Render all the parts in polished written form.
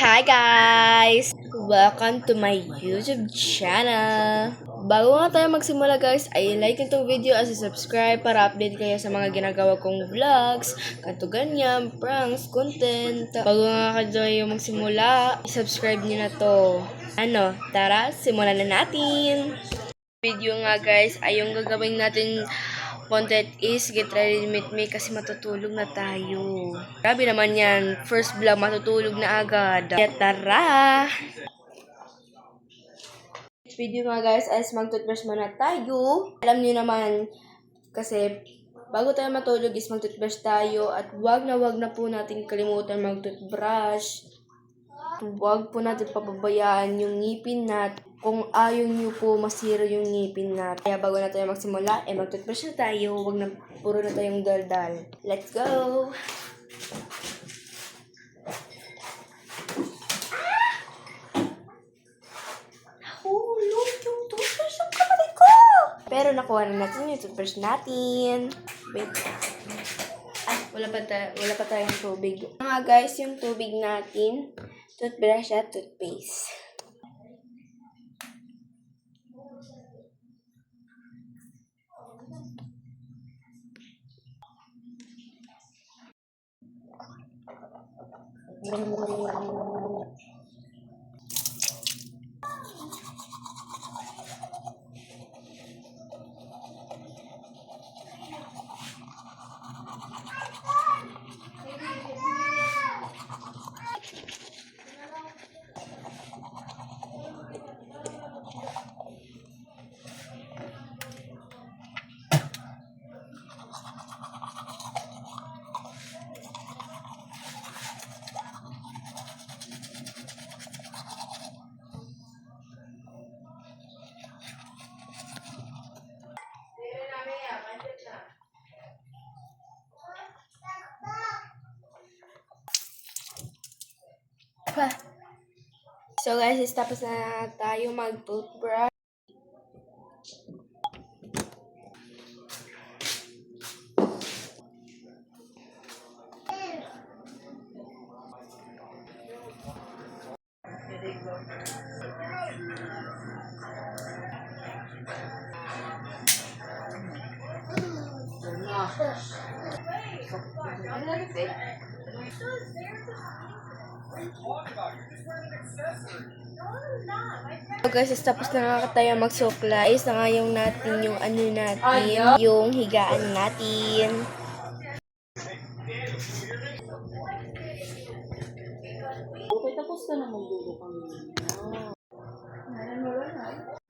Hi guys! Welcome to my YouTube channel. Bago nga tayo magsimula guys, ay like itong video at subscribe para update kayo sa mga ginagawa kong vlogs, kanto ganyan, pranks, content. Bago nga kayo magsimula, subscribe nyo na to. Tara, simulan na natin! Video nga guys, ay yung gagawin natin content is get ready to meet me kasi matutulog na tayo. Grabe naman yan. First vlog, matutulog na agad. Kaya tara! This video nga guys, is mag-toothbrush muna tayo. Alam niyo naman, kasi bago tayo matulog is mag-toothbrush tayo at wag na po natin kalimutan mag-toothbrush. Huwag po natin pababayaan yung ngipin natin kung ayaw nyo po masira yung ngipin natin. Kaya bago na tayo magsimula, mag-toothbrush na tayo. Huwag na puro na tayong daldal. Let's go! Nahulog yung toothbrush ng kapatid ko! Pero nakuha na natin yung toothbrush natin. Wait. Wala pa tayong tubig. Mga guys, yung tubig natin, toothbrush at toothpaste. So guys, tapos na tayo mag-toothbrush. So guys, tapos na nga tayo magsuklay. Is na nga yung natin yung yung higaan natin. Okay, tapos ka na magdulo kami.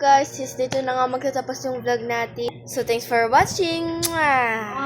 Guys, dito na nga magtatapos yung vlog natin. So thanks for watching. Mwah!